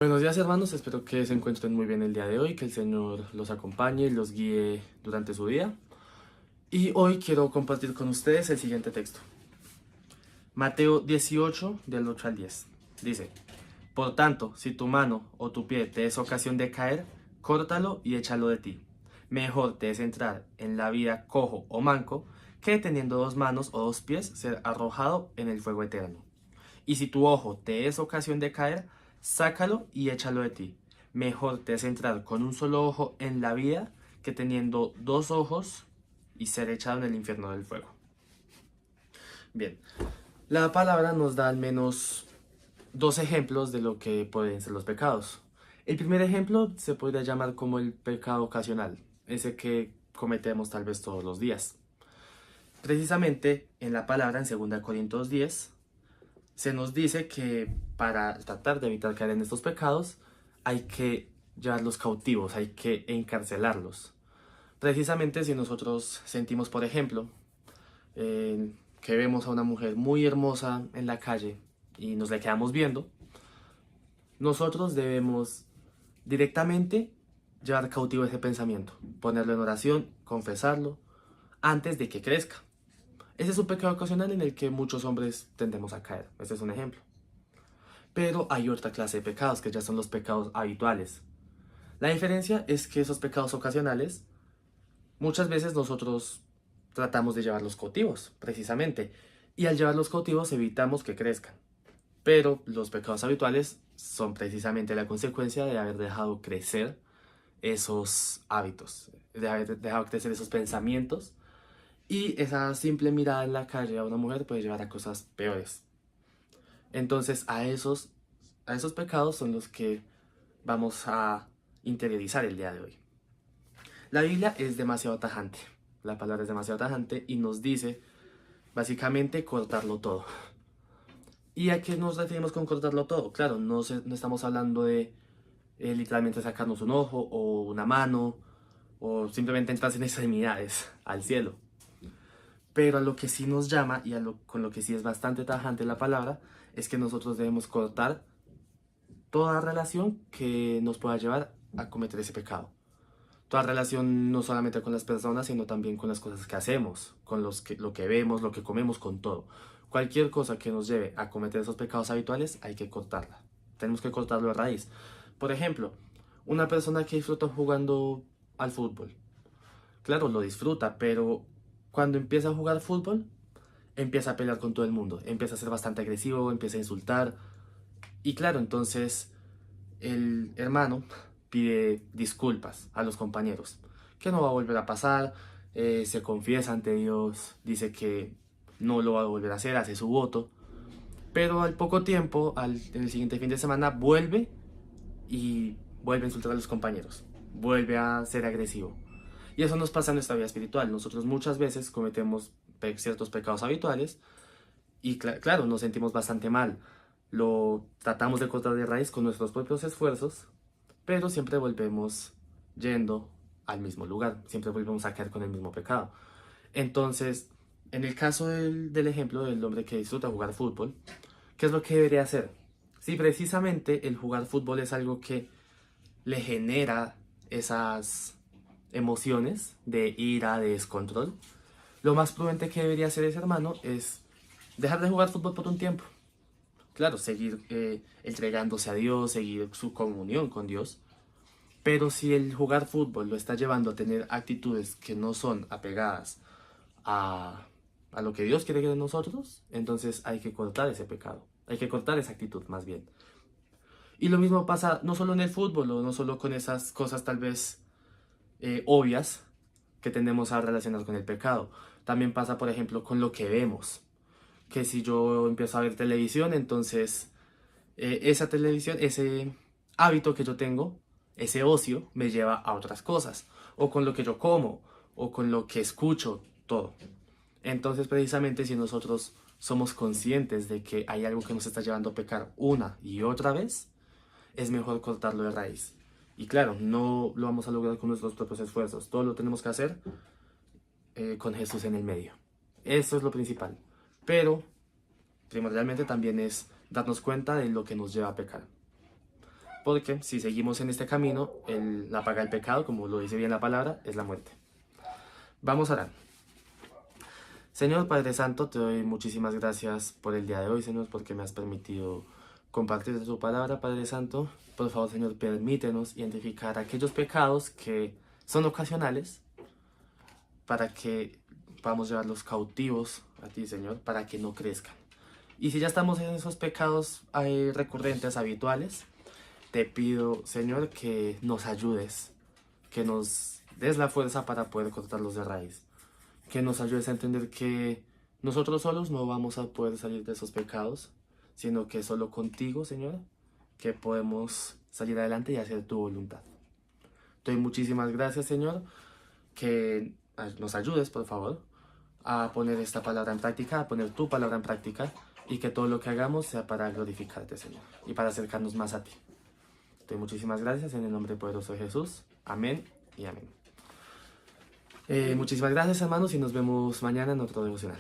Buenos días hermanos, espero que se encuentren muy bien el día de hoy, que el Señor los acompañe y los guíe durante su día. Y hoy quiero compartir con ustedes el siguiente texto. Mateo 18, del 8 al 10. Dice, por tanto, si tu mano o tu pie te es ocasión de caer, córtalo y échalo de ti. Mejor te es entrar en la vida cojo o manco, que teniendo dos manos o dos pies ser arrojado en el fuego eterno. Y si tu ojo te es ocasión de caer, sácalo y échalo de ti. Mejor te es entrar con un solo ojo en la vida que teniendo dos ojos y ser echado en el infierno del fuego. Bien, la palabra nos da al menos dos ejemplos de lo que pueden ser los pecados. El primer ejemplo se podría llamar como el pecado ocasional, ese que cometemos tal vez todos los días. Precisamente en la palabra en 2 Corintios 10 se nos dice que para tratar de evitar caer en estos pecados hay que llevarlos cautivos, hay que encarcelarlos. Precisamente si nosotros sentimos, por ejemplo, que vemos a una mujer muy hermosa en la calle y nos la quedamos viendo, nosotros debemos directamente llevar cautivo ese pensamiento, ponerlo en oración, confesarlo, antes de que crezca. Ese es un pecado ocasional en el que muchos hombres tendemos a caer. Este es un ejemplo. Pero hay otra clase de pecados que ya son los pecados habituales. La diferencia es que esos pecados ocasionales muchas veces nosotros tratamos de llevarlos cautivos, precisamente. Y al llevarlos cautivos evitamos que crezcan. Pero los pecados habituales son precisamente la consecuencia de haber dejado crecer esos hábitos, de haber dejado crecer esos pensamientos. Y esa simple mirada en la calle a una mujer puede llevar a cosas peores. Entonces a esos pecados son los que vamos a interiorizar el día de hoy. La Biblia es demasiado tajante, la palabra es demasiado tajante y nos dice básicamente cortarlo todo. ¿Y a qué nos referimos con cortarlo todo? Claro, no estamos hablando de literalmente sacarnos un ojo o una mano o simplemente entrar sin extremidades al cielo. Pero a lo que sí nos llama y con lo que sí es bastante tajante la palabra es que nosotros debemos cortar toda relación que nos pueda llevar a cometer ese pecado. Toda relación no solamente con las personas, sino también con las cosas que hacemos, con lo que vemos, lo que comemos, con todo. Cualquier cosa que nos lleve a cometer esos pecados habituales, hay que cortarla. Tenemos que cortarlo de raíz. Por ejemplo, una persona que disfruta jugando al fútbol. Claro, lo disfruta, pero cuando empieza a jugar fútbol, empieza a pelear con todo el mundo. Empieza a ser bastante agresivo, empieza a insultar. Y claro, entonces el hermano pide disculpas a los compañeros, que no va a volver a pasar, se confiesa ante Dios, dice que no lo va a volver a hacer, hace su voto, pero al poco tiempo, en el siguiente fin de semana, vuelve y vuelve a insultar a los compañeros, vuelve a ser agresivo. Y eso nos pasa en nuestra vida espiritual. Nosotros muchas veces cometemos ciertos pecados habituales y claro, nos sentimos bastante mal. Lo tratamos de cortar de raíz con nuestros propios esfuerzos, pero siempre volvemos yendo al mismo lugar, siempre volvemos a caer con el mismo pecado. Entonces, en el caso del ejemplo del hombre que disfruta jugar fútbol, ¿qué es lo que debería hacer? Si precisamente el jugar fútbol es algo que le genera esas emociones de ira, de descontrol, lo más prudente que debería hacer ese hermano es dejar de jugar fútbol por un tiempo. Claro, seguir entregándose a Dios, seguir su comunión con Dios. Pero si el jugar fútbol lo está llevando a tener actitudes que no son apegadas a, a lo que Dios quiere de nosotros, entonces hay que cortar ese pecado. Hay que cortar esa actitud más bien. Y lo mismo pasa no solo en el fútbol o no solo con esas cosas tal vez obvias que tendemos a relacionar con el pecado. También pasa, por ejemplo, con lo que vemos. Que si yo empiezo a ver televisión, entonces esa televisión, ese hábito que yo tengo, ese ocio, me lleva a otras cosas. O con lo que yo como, o con lo que escucho, todo. Entonces, precisamente, si nosotros somos conscientes de que hay algo que nos está llevando a pecar una y otra vez, es mejor cortarlo de raíz. Y claro, no lo vamos a lograr con nuestros propios esfuerzos. Todo lo tenemos que hacer con Jesús en el medio. Eso es lo principal. Pero primordialmente también es darnos cuenta de lo que nos lleva a pecar. porque si seguimos en este camino, la paga del pecado, como lo dice bien la palabra, es la muerte. Vamos a orar. Señor Padre Santo, te doy muchísimas gracias por el día de hoy, Señor, porque me has permitido compartir tu palabra, Padre Santo. Por favor, Señor, permítenos identificar aquellos pecados que son ocasionales para que podamos llevarlos cautivos a ti, Señor, para que no crezcan. Y si ya estamos en esos pecados recurrentes, habituales, te pido, Señor, que nos ayudes, que nos des la fuerza para poder cortarlos de raíz, que nos ayudes a entender que nosotros solos no vamos a poder salir de esos pecados, sino que solo contigo, Señor, que podemos salir adelante y hacer tu voluntad. Te doy muchísimas gracias, Señor, que nos ayudes, por favor, a poner esta palabra en práctica, a poner tu palabra en práctica, y que todo lo que hagamos sea para glorificarte, Señor, y para acercarnos más a ti. Te doy muchísimas gracias en el nombre poderoso de Jesús. Amén y amén. Muchísimas gracias, hermanos, y nos vemos mañana en otro devocional.